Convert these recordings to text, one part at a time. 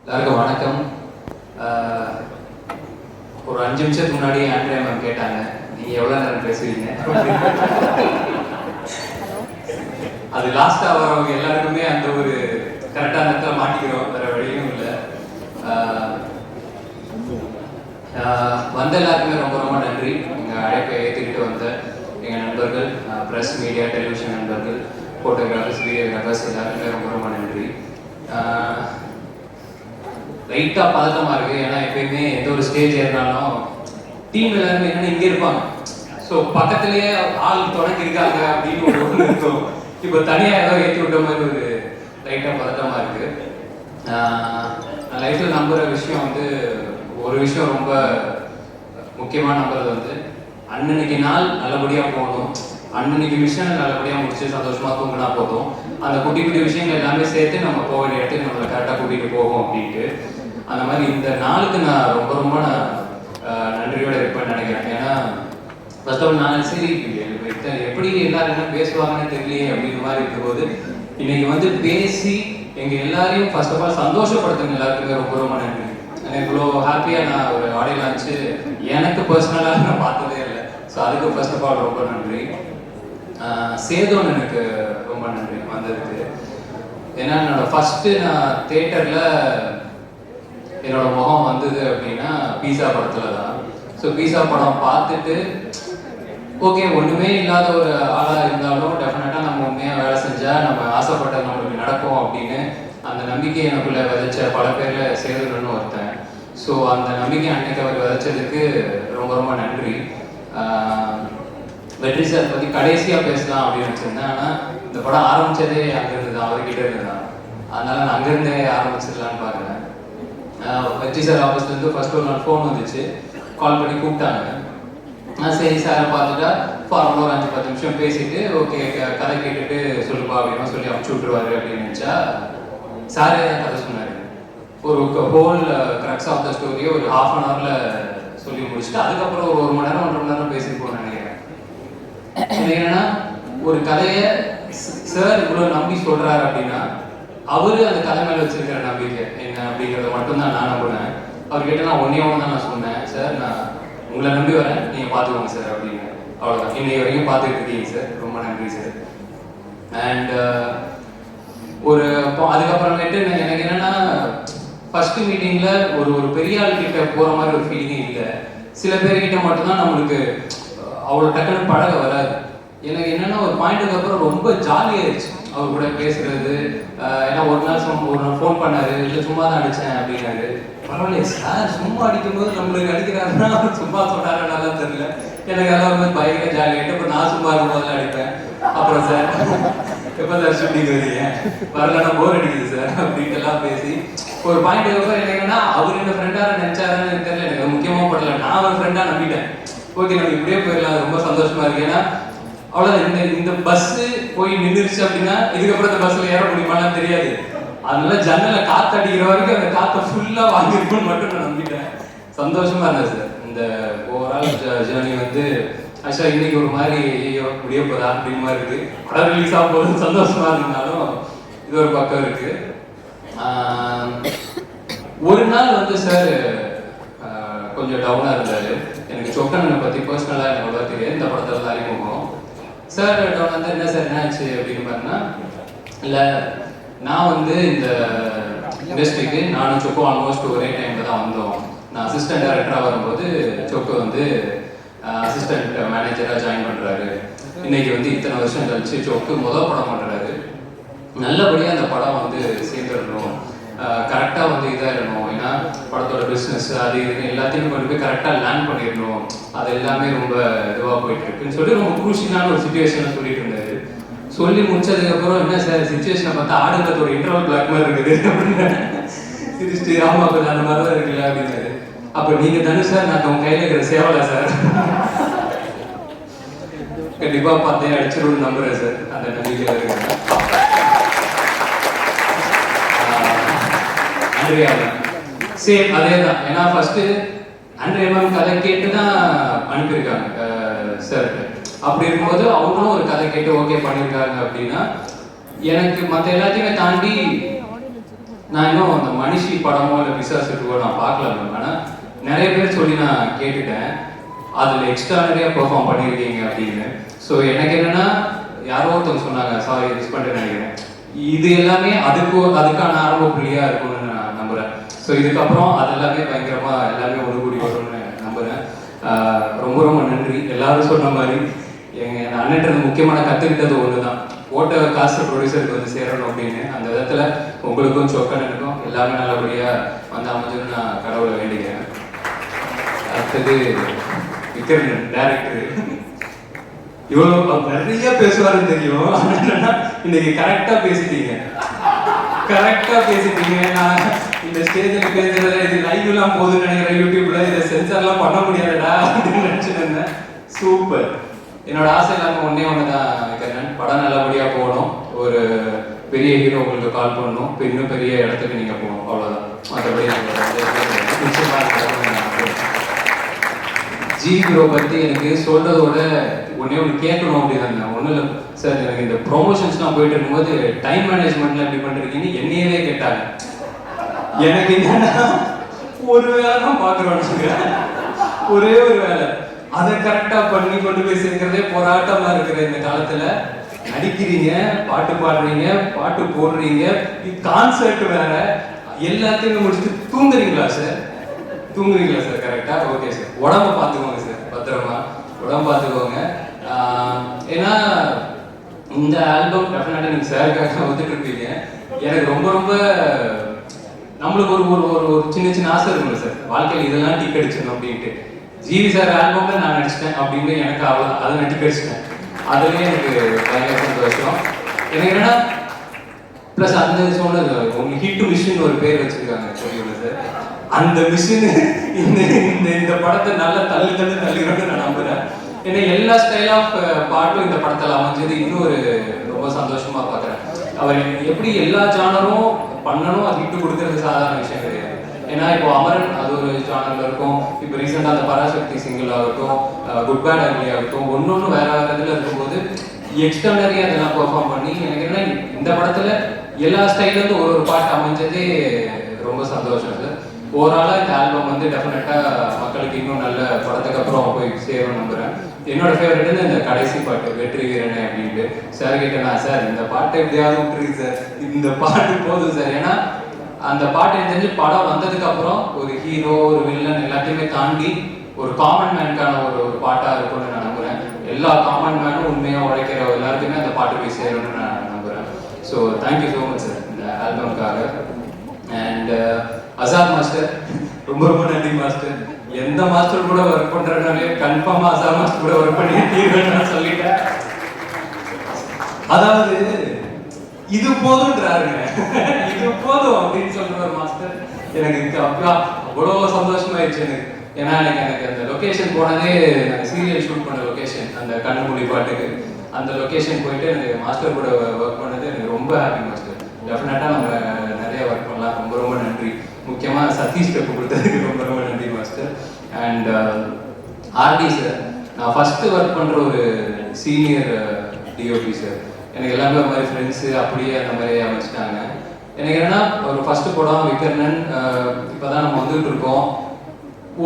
எல்லாருக்கும் வணக்கம். ஒரு 5 நிமிஷத்துக்கு முன்னாடி ஆண்ட்ரியா மேம் கேட்டாங்க, நீங்க எவ்வளவு நேரம் பேசுவீங்க? அது லாஸ்டா வரவங்க எல்லாருக்குமே அந்த ஒரு கரெக்டான இடத்துல மாட்டிக்கிறோம், வேற வழியும் இல்லை. வந்த எல்லாருக்குமே ரொம்ப ரொம்ப நன்றி. எங்க அழைப்பை ஏற்றுக்கிட்டு வந்த எங்க நண்பர்கள், ப்ரெஸ், மீடியா, டெலிவிஷன் நண்பர்கள், ஃபோட்டோகிராஃபர்ஸ், வீடியோகிராஃபர்ஸ் எல்லாருக்குமே ரொம்ப ரொம்ப நன்றி. லைட்டா பதட்டமா இருக்கு. ஏன்னா எப்பயுமே எந்த ஒரு ஸ்டேஜ் ஏறினாலும் டீம் எல்லாருமே என்னன்னா இங்கே இருப்பாங்க. ஸோ பக்கத்துலேயே ஆள் தொடங்கி இருக்காங்க அப்படின்னு ஒரு ஒன்று இருக்கும். இப்போ தனியாக ஏதோ ஏற்றி விட்ட மாதிரி ஒரு லைட்டாக பதட்டமா இருக்கு. நான் லைஃப்பில் நம்புகிற விஷயம் வந்து ஒரு விஷயம் ரொம்ப முக்கியமாக நம்புறது வந்து அன்னன்னைக்கு நாள் நல்லபடியாக போகணும், அன்னன்னைக்கு மிஷன் நல்லபடியாக முடிச்சு சந்தோஷமாக தூங்கினா போதும். அந்த குட்டி குட்டி விஷயங்கள் எல்லாமே சேர்த்து நம்ம போக வேண்டிய இடத்துக்கு நம்மளை கரெக்டாக கூட்டிகிட்டு போகும் அப்படின்ட்டு. அந்த மாதிரி இந்த நாளுக்கு நான் ரொம்ப ரொம்ப நன்றியோட இருப்பேன்னு நினைக்கிறேன். ஏன்னா ஃபர்ஸ்ட் ஆஃப் ஆல் நான் சரி எப்படி எல்லாரும் என்ன பேசுவாங்கன்னு தெரியலையே அப்படின்ற மாதிரி இருக்கும்போது இன்னைக்கு வந்து பேசி எங்கள் எல்லாரையும் ஃபர்ஸ்ட் ஆஃப் ஆல் சந்தோஷப்படுத்துங்க எல்லாருக்குமே ரொம்ப ரொம்ப நன்றி. எனக்கு இவ்வளோ ஹாப்பியாக நான் ஒரு ஆடியோ லான்ச்சு எனக்கு பர்சனலாக நான் பார்த்ததே இல்லை. ஸோ அதுக்கு ஃபர்ஸ்ட் ஆஃப் ஆல் ரொம்ப நன்றி. சேதோன்னு எனக்கு ரொம்ப நன்றி வந்ததுக்கு. ஏன்னா என்னோட ஃபர்ஸ்ட்டு நான் தேட்டரில் என்னோட முகம் வந்தது அப்படின்னா பீஸா படத்தில் தான். ஸோ பீஸா படம் பார்த்துட்டு ஓகே ஒன்றுமே இல்லாத ஒரு ஆளாக இருந்தாலும் டெஃபினட்டாக நம்ம உண்மையாக வேலை செஞ்சால் நம்ம ஆசைப்பட்டது நம்மளுக்கு நடக்கும் அப்படின்னு அந்த நம்பிக்கை எனக்குள்ளே விதைச்ச பல பேரில் சேதுன்னு ஒருத்தன். ஸோ அந்த நம்பிக்கை அன்னைக்கு அவர் விதைச்சதுக்கு ரொம்ப ரொம்ப நன்றி. வெற்றி சார் பற்றி கடைசியாக பேசலாம் அப்படின்னு வச்சுருந்தேன். ஆனால் இந்த படம் ஆரம்பித்ததே அங்கேருந்து தான், அவர்கிட்ட இருந்து தான். அதனால் நான் அங்கேருந்தே ஆரம்பிச்சிடலான்னு பார்க்குறேன். வெற்றி சார் ஆஃபீஸ்லேருந்து ஃபர்ஸ்ட் ஒரு நாள் ஃபோன் வந்துச்சு, கால் பண்ணி கூப்பிட்டாங்க. சரி சாரை பார்த்துட்டா ஃபார்மலாக ஒரு 5-10 நிமிஷம் பேசிட்டு ஓகே கதை கேட்டுட்டு சொல்லுப்பா அப்படின்னு சொல்லி அனுப்பிச்சி விட்ருவாரு அப்படின்னு நினச்சா சாரே தான் கதை சொன்னார். ஒரு ஹோல் கிரக்ஸ் ஆஃப் த ஸ்டோரியை ஒரு ½ அன் ஹவரில் சொல்லி முடிச்சுட்டு அதுக்கப்புறம் ஒரு 1 மணி நேரம் 1.5 மணி நேரம் பேசியிருப்போம்னு நினைக்கிறேன். என்னன்னா ஒரு கதையை சார் இவ்வளோ நம்பி சொல்கிறாரு அப்படின்னா அவரு அந்த கதை மேலே வச்சிருக்கிற நம்பிக்கை என்ன அப்படிங்கிறத மட்டும்தான் நான் நம்பினேன். அவர்கிட்ட நான் ஒன்றே ஒன்று தான் நான் சொன்னேன், சார் நான் உங்களை நம்பி வரேன், நீங்கள் பார்த்துக்கோங்க சார் அப்படின்னு. அவ்வளோதான். இன்னைக்கு வரைக்கும் பார்த்துட்டு இருக்கீங்க சார், ரொம்ப நன்றி சார். அண்ட் ஒரு அதுக்கப்புறமேட்டு எனக்கு என்னன்னா ஃபர்ஸ்ட் மீட்டிங்கில் ஒரு பெரிய ஆள் கிட்ட போகிற மாதிரி ஒரு ஃபீலிங்கே இல்லை. சில பேர்கிட்ட மட்டும்தான் நம்மளுக்கு அவ்வளோ டக்குன்னு பழக வராது. எனக்கு என்னன்னா ஒரு பாயிண்ட்டுக்கு அப்புறம் ரொம்ப ஜாலியாகிடுச்சு அவர் கூட பேசுறது. ஏன்னா ஒரு நாள் ஃபோன் பண்ணாரு, இல்லை சும்மா தான் அடித்தேன் அப்படின்னாரு. பரவாயில்ல சார், சும்மா அடிக்கும்போது நம்மளுக்கு அடிக்கிறாருன்னா சும்மா சொன்னாரா நல்லா தெரியல. எனக்கு அதெல்லாம் வந்து பயங்கர ஜாலியாகிட்டு இப்போ நான் சும்மா இருக்கும்போது அடிப்பேன். அப்புறம் சார் எப்போ சார் ஷூட்டிங் வருவீங்க, வரலன்னா போர் அடிக்குது சார் அப்படின்ட்டு எல்லாம் பேசி ஒரு பாயிண்ட்டுக்கு அப்புறம் எனக்கு என்னன்னா அவர் என்ன ஃப்ரெண்டாக நினைச்சாருன்னு எனக்கு தெரியல. எனக்கு முக்கியமாக படல, நான் ஒரு ஃப்ரெண்டாக நம்பிட்டேன். ஓகே நம்ம இப்படியே போயிடலாம், ரொம்ப சந்தோஷமா இருக்கு. ஏன்னா அவ்வளோதான், இந்த பஸ்ஸு போய் நின்றுச்சு அப்படின்னா இதுக்கப்புறம் இந்த பஸ்ஸில் ஏற முடியுமான்னு தெரியாது. அதனால ஜன்னலை காற்று அடிக்கிற வரைக்கும் அந்த காற்றை ஃபுல்லாக வாங்கிருக்கும்னு மட்டும் நான் நம்பிட்டேன். சந்தோஷமா இருந்தது சார். இந்த ஓவரால் ஜேர்னி வந்து ஆக்சுவலாக இன்னைக்கு ஒரு மாதிரி ஐயோ முடிய போதா அப்படின்ற மாதிரி இருக்கு. படம் ரிலீஸ் ஆகும் போது சந்தோஷமா இருந்தாலும் இது ஒரு பக்கம் இருக்கு. ஒரு நாள் வந்து சார் கொஞ்சம் டவுனாக இருந்தார். எனக்கு சொக்கனனை பற்றி பர்சனலாக எனக்கு அவ்வளோ தெரியாது, இந்த படத்தில் தான் அறிமுகம். சார் டவுன் வந்து என்ன சார் என்னாச்சு அப்படின்னு பார்த்தீங்கன்னா, இல்லை நான் வந்து இந்த இண்டஸ்ட்ரிக்கு நானும் சொக்கோ ஆல்மோஸ்ட் ஒரே டைமில் தான் வந்தோம். நான் அசிஸ்டன்ட் டைரக்டராக வரும்போது சொக்கோ வந்து அசிஸ்டன்ட் மேனேஜராக ஜாயின் பண்ணுறாரு. இன்னைக்கு வந்து இத்தனை வருஷம் கழிச்சு சொக்கு முதல் படம் பண்ணுறாரு. நல்லபடியாக அந்த படம் வந்து சேர்ந்துடணும், கரெக்டாக வந்து இதாக இருக்கணும். ஏன்னா படத்தோட பிஸ்னஸ் அது இதுன்னு எல்லாத்தையும் கொண்டு போய் கரெக்டாக லேண்ட் பண்ணிடணும். அது எல்லாமே ரொம்ப இதுவாக போயிட்டு இருக்குன்னு சொல்லி ரொம்ப குரூஷியலான ஒரு சுச்சுவேஷனை சொல்லிட்டு இருந்தாரு. சொல்லி முடிச்சதுக்கப்புறம் என்ன சார் சுச்சுவேஷனை பார்த்தா ஆடுங்கிறதோட இன்டர்வல் பிளாக் மாதிரி இருக்குது அப்படின்னு சிரிச்சுட்டு ஆமா கொஞ்சம் அந்த மாதிரி தான் இருக்குல்ல அப்படின்னாரு. அப்போ நீங்கள் தானே சார் நான் உங்கள் கையில் இருக்கிற சேவலா சார்? கண்டிப்பாக பார்த்தேன் அடிச்சிருன்னு நம்புறேன் சார். அந்த நம்பிக்கையில் இருக்கிறேன். சேம் அதே தான். ஏன்னா ஃபர்ஸ்ட் ஆண்ட்ரியா மேம் கதை கேட்டு தான் அனுப்பியிருக்காங்க சார். அப்படி இருக்கும்போது அவங்களும் ஒரு கதை கேட்டு ஓகே பண்ணியிருக்காங்க அப்படின்னா எனக்கு மற்ற எல்லாத்தையுமே தாண்டி நான் இன்னும் அந்த மனுஷி படமோ இல்லை பிசாசுக்கோ நான் பார்க்கல மேம். ஆனால் நிறைய பேர் சொல்லி நான் கேட்டுட்டேன் அதில் எக்ஸ்ட்ரானரியாக பெர்ஃபார்ம் பண்ணியிருக்கீங்க அப்படின்னு. ஸோ எனக்கு என்னென்னா யாரோ ஒருத்தவங்க சொன்னாங்க, சாரி மிஸ் பண்ணிட்டு நினைக்கிறேன், இது எல்லாமே அதுக்கான ஆரம்ப புள்ளியாக இருக்கும்னு நான் நம்புகிறேன். ஸோ இதுக்கப்புறம் அது எல்லாமே பயங்கரமாக எல்லாமே ஒரு கூடி வரும்னு நம்புகிறேன். ரொம்ப ரொம்ப நன்றி. எல்லாரும் சொன்ன மாதிரி எங்கள் அண்ணன் முக்கியமான கற்றுக்கிட்டது ஒன்று தான், ஓட்ட காசு ப்ரொடியூசருக்கு வந்து சேரணும் அப்படின்னு. அந்த விதத்தில் உங்களுக்கும் சொக்கனுக்கும் எல்லாமே நல்லபடியாக வந்து அமைஞ்சுன்னு நான் கடவுளை வேண்டிக்கிறேன். அடுத்தது விக்ரம் டேரக்டர், இவ்வளோ நிறைய பேசுவாருன்னு தெரியும், இன்னைக்கு கரெக்டாக பேசிட்டீங்க. நான் இந்த ஸ்டேஜில் பேசுறத இது லைவ்லாம் போகுதுன்னு நினைக்கிறேன், யூடியூப்ல இதை சென்சார்லாம் பண்ண முடியாதுடா அப்படின்னு நினச்சிட்டு இருந்தேன். சூப்பர். என்னோட ஆசை இல்லாமல் ஒன்று தான் கண்ணன், படம் நல்லபடியாக போகணும், ஒரு பெரிய ஹீரோ உங்களுக்கு கால் பண்ணணும், இன்னும் பெரிய இடத்துக்கு நீங்கள் போகணும், அவ்வளோதான். மற்றபடி ஜி ப்ரோ பற்றி எனக்கு சொல்கிறதோட ஒன்றே ஒன்று கேட்கணும் அப்படின்னு ஒன்றும் இல்லை சார். எனக்கு இந்த ப்ரொமோஷன்ஸ்லாம் போயிட்டு இருக்கும்போது டைம் மேனேஜ்மெண்ட்லாம் எப்படி பண்ணுறீங்கன்னு என்னையவே கேட்டாங்க. எனக்கு என்னன்னா ஒரு வேலை தான் பார்க்குறோன்னு ஒரே ஒரு வேலை, அதை கரெக்டாக பண்ணி கொண்டு போய் சேர்க்கிறதே போராட்டமாக இருக்கிற இந்த காலத்தில் நடிக்கிறீங்க, பாட்டு பாடுறீங்க, பாட்டு போடுறீங்க, கான்சர்ட் வேற, எல்லாத்தையும் முடிச்சுட்டு தூங்குறீங்களா சார்? கரெக்டாக? Okay sir. உடம்ப பார்த்துக்கோங்க சார், பத்திரமா உடம்பு பார்த்துக்கோங்க. ஏன்னா இந்த ஆல்பம் டெஃபினட்டாக நீங்கள் சாருக்காக வந்துட்டு இருப்பீங்க. எனக்கு ரொம்ப ரொம்ப நம்மளுக்கு ஒரு ஒரு ஒரு சின்ன சின்ன ஆசை இருக்குல்ல சார், வாழ்க்கையில் இதெல்லாம் டிக் அடிச்சிடணும் அப்படின்ட்டு. ஜிவி சார் ஆல்பம்ல நான் நடிச்சிட்டேன் அப்படின்னு எனக்கு அதை நான் டிக் அடிச்சிட்டேன். அதுலேயே எனக்கு பயங்கர சந்தோஷம். எனக்கு என்னன்னா ப்ளஸ் அந்த சொன்னது உங்களுக்கு ஹிட் மிஷின் ஒரு பேர் வச்சிருக்காங்க தெரியுமா சார்? அந்த மிஷின் இந்த படத்தை நல்லா தள்ளிடும்னு நான் நம்புறேன். ஏன்னா எல்லா ஸ்டைல் ஆஃப் பாட்டும் இந்த படத்தில் அமைஞ்சது இன்னும் ஒரு ரொம்ப சந்தோஷமா பார்க்குறேன். அவர் எப்படி எல்லா ஜானரும் பண்ணணும், அது ஹிட்டு கொடுக்கறது சாதாரண விஷயம் கிடையாது. ஏன்னா இப்போ அமரன் அது ஒரு ஜானர்ல இருக்கும், இப்போ ரீசெண்டாக அந்த பராசக்தி சிங்கிள் ஆகட்டும், குட் பேட் அக்லி ஆகட்டும், ஒன்னொன்று வேற இதில் இருக்கும்போது எக்ஸ்டர்னரியாக அதெல்லாம் பெர்ஃபார்ம் பண்ணி எனக்கு என்ன இந்த படத்தில் எல்லா ஸ்டைலேருந்து ஒரு பாட்டு அமைஞ்சதே ரொம்ப சந்தோஷம் சார். ஓவராலாக இந்த ஆல்பம் வந்து டெஃபினட்டாக மக்களுக்கு இன்னும் நல்ல படத்துக்கு அப்புறம் போய் சேரும் நம்புகிறேன். என்னோட ஃபேவரட் இந்த கடைசி பாட்டு வெற்றி வீரனே அப்படின்ட்டு. சார் கிட்ட சார் இந்த பாட்டை எப்படியாவது விட்டுருக்கு சார், இந்த பாட்டு போதும் சார். ஏன்னா அந்த பாட்டு எனக்கு தெரிஞ்சு படம் வந்ததுக்கு அப்புறம் ஒரு ஹீரோ ஒரு வில்லன் எல்லாத்தையுமே தாண்டி ஒரு காமன் மேனுக்கான ஒரு பாட்டாக இருக்கும்னு நான் நம்புகிறேன். எல்லா காமன் மேனும் உண்மையாக உழைக்கிற எல்லாருக்குமே அந்த பாட்டு போய் சேரும்னு நான் நம்புகிறேன். So thank you so much sir இந்த ஆல்பம்காக. அண்ட் அசாத் மாஸ்டர், ரொம்ப ரொம்ப நன்றி மாஸ்டர். எந்த மாஸ்டர் கூட ஒர்க் பண்றதுனாலே கன்ஃபார்மா அசாத் மாஸ்டர் கூட ஒர்க் பண்ணி தீர்வேன்னு நான் சொல்லிட்டேன். அதாவது இது போதுன்றாருங்க, இது போதும் அப்படின்னு சொல்ற ஒரு மாஸ்டர் எனக்கு அவ்வளோ சந்தோஷமாயிடுச்சு எனக்கு. ஏன்னா எனக்கு அந்த லொக்கேஷன் போனதே சீரியல் ஷூட் பண்ண லொக்கேஷன், அந்த கண்ணுமொழி பாட்டுக்கு அந்த லொக்கேஷன் போயிட்டு எனக்கு மாஸ்டர் கூட ஒர்க் பண்ணது எனக்கு ரொம்ப ஹாப்பி மாஸ்டர். டெஃபினட்டாக நம்ம நிறைய ஒர்க் பண்ணலாம். ரொம்ப ரொம்ப நன்றி. முக்கியமாக சதீஷ் ஸ்டெப் கொடுத்ததுக்கு ரொம்ப ரொம்ப நன்றி மாஸ்டர். அண்ட் ஆர்டி சார், நான் ஃபஸ்ட்டு ஒர்க் பண்ணுற ஒரு சீனியர் டிஓபி சார். எனக்கு எல்லாமே ஒரு மாதிரி ஃப்ரெண்ட்ஸு அப்படியே அந்த மாதிரி அமைச்சிட்டாங்க. எனக்கு என்னென்னா ஒரு ஃபஸ்ட்டு படம் விக்கர்ணன், இப்போ தான் நம்ம வந்துகிட்டு இருக்கோம்.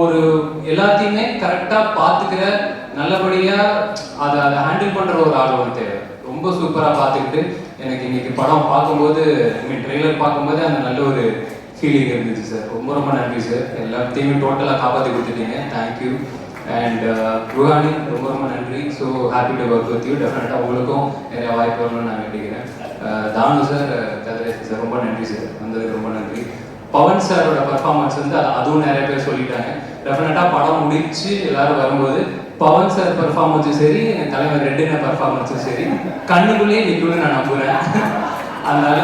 ஒரு எல்லாத்தையுமே கரெக்டாக பார்த்துக்கிற நல்லபடியாக அதை ஹேண்டில் பண்ணுற ஒரு ஆள் வந்து தேவை. ரொம்ப சூப்பராக பார்த்துக்கிட்டு எனக்கு இன்னைக்கு படம் பார்க்கும்போது ட்ரெய்லர் பார்க்கும்போது அந்த நல்ல ஒரு ஃபீலிங் இருந்துச்சு சார். ரொம்ப ரொம்ப நன்றி சார். எல்லாத்தையுமே டோட்டலாக காப்பாற்றி கொடுத்துட்டீங்க. தேங்க்யூ. அண்ட் ருஹானி, ரொம்ப ரொம்ப நன்றி. So happy to work with you. டெஃபினட்டாக உங்களுக்கும் நிறைய வாய்ப்பு வரணும்னு நான் வேண்டிக்கிறேன். தானு சார், கதிரேஷ் சார், ரொம்ப நன்றி சார், வந்ததுக்கு ரொம்ப நன்றி. பவன் சாரோட பர்ஃபார்மன்ஸ் வந்து அதுவும் நிறைய பேர் சொல்லிட்டாங்க. டெஃபினட்டாக படம் முடிச்சு எல்லாரும் வரும்போது பவன் சார் பர்ஃபார்மன்ஸும் சரி, தலைவர் ரெட்டின பர்ஃபார்மன்ஸும் சரி கண்ணுக்குள்ளேயே நிற்கும்னு நான் நம்புகிறேன். அதனால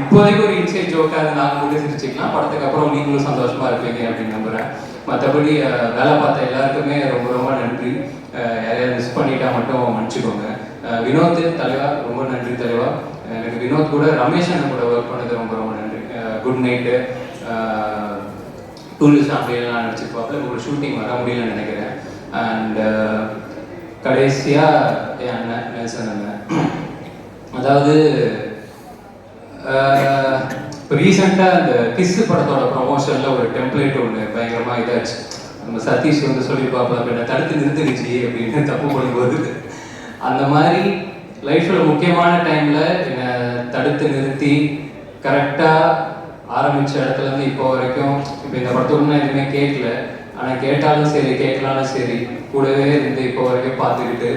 இப்போதைக்கு ஒரு இன்சைட் ஜோக்காக அதை நாங்கள் கூட சிரிச்சுக்கலாம். படத்துக்கு அப்புறம் நீங்களும் சந்தோஷமா இருப்பீங்க அப்படின்னு நம்புகிறேன். மற்றபடி வேலை பார்த்த எல்லாருக்குமே ரொம்ப ரொம்ப நன்றி. யாரையாவது மிஸ் பண்ணிட்டா மட்டும் மன்னிச்சுக்கோங்க. வினோத் தலைவா, ரொம்ப நன்றி தலைவா. எனக்கு வினோத் கூட ரமேஷ் அண்ணன் கூட ஒர்க் பண்ணது ரொம்ப ரொம்ப நன்றி. குட் நைட்டு, டூரிஸ்ட் அப்படியெல்லாம் நடிச்சிருப்பாப்புல. உங்களுக்கு ஷூட்டிங் வர முடியலன்னு நினைக்கிறேன். அண்ட் கடைசியாக என் அண்ணன் நேசன் அண்ணன், அதாவது இப்போ ரீசெண்டாக அந்த கிஸ் படத்தோட ப்ரொமோஷனில் ஒரு டெம்ப்ளேட் ஒன்று பயங்கரமாக இதாச்சு. நம்ம சதீஷ் வந்து சொல்லியிருப்பாப்பா அப்போ என்னை தடுத்து நிறுத்துடுச்சு அப்படின்னு தப்பு பண்ணும்போது, அந்த மாதிரி லைஃப்பில் முக்கியமான டைமில் என்னை தடுத்து நிறுத்தி கரெக்டாக ஆரம்பித்த இடத்துலேருந்து இப்போ வரைக்கும், இப்போ இந்த படத்தோடு நான் எதுவுமே கேட்கல, ஆனால் கேட்டாலும் சரி கேட்கலாலும் சரி கூடவே இருந்து இப்போ வரைக்கும் பார்த்துக்கிட்டு,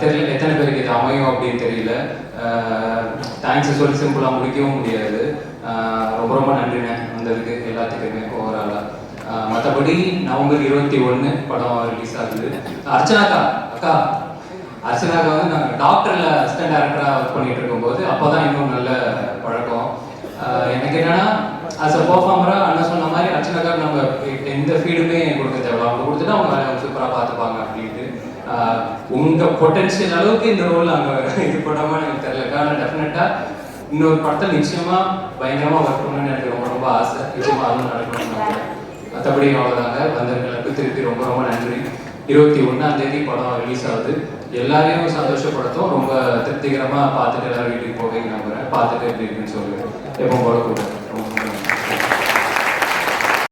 தெரியல எத்தனை பேருக்கு இது அமையும் அப்படின்னு தெரியல. தேங்க்ஸ் சொல்லி சிம்பிளாக முடிக்கவும் முடியாது. ரொம்ப ரொம்ப நன்றிண்ணே வந்ததுக்கு எல்லாத்துக்குமே ஓவராலாக. மற்றபடி நவம்பர் 21 படம் ரிலீஸ் ஆகுது. அர்ச்சனாக்கா வந்து நாங்கள் டாக்டரில் அசிஸ்டன்ட் டேரக்டராக ஒர்க் பண்ணிட்டு இருக்கும்போது அப்போ தான் இன்னும் நல்ல பழக்கம். எனக்கு என்னன்னா ஆஸ் அ பர்ஃபார்மராக அண்ணன் சொன்ன மாதிரி அர்ச்சனாக்கா நம்ம எந்த ஃபீடுமே கொடுக்க தேவை, அவங்க கொடுத்துட்டு அவங்க வேலையை சூப்பராக பார்த்துப்பாங்க அப்படின்ட்டு. உங்கள் பொட்டன்ஷியல் அளவுக்கு இந்த ரோல் அங்கே இது போடாமல் எனக்கு தெரியல. ஆனால் டெஃபினட்டாக இன்னொரு படத்தில் நிச்சயமாக பயங்கரமாக ஒர்க் பண்ணணும்னு எனக்கு ரொம்ப ரொம்ப ஆசை. நிச்சயமாக அதுவும் நடக்கணும்னு. மற்றபடி அவ்வளோதாங்க. வந்தவங்களுக்கு திருப்பி ரொம்ப ரொம்ப நன்றி. 21 படம் ரிலீஸ் ஆகுது. எல்லாரையும் சந்தோஷப்படுத்தும். ரொம்ப திருப்திகரமாக பார்த்துட்டு எல்லாரும் வீட்டுக்கு போவீங்க நம்புகிறேன். பார்த்துட்டு எப்படி இருக்குன்னு சொல்லுவேன். எப்போ போல கூப்பிடுறேன்.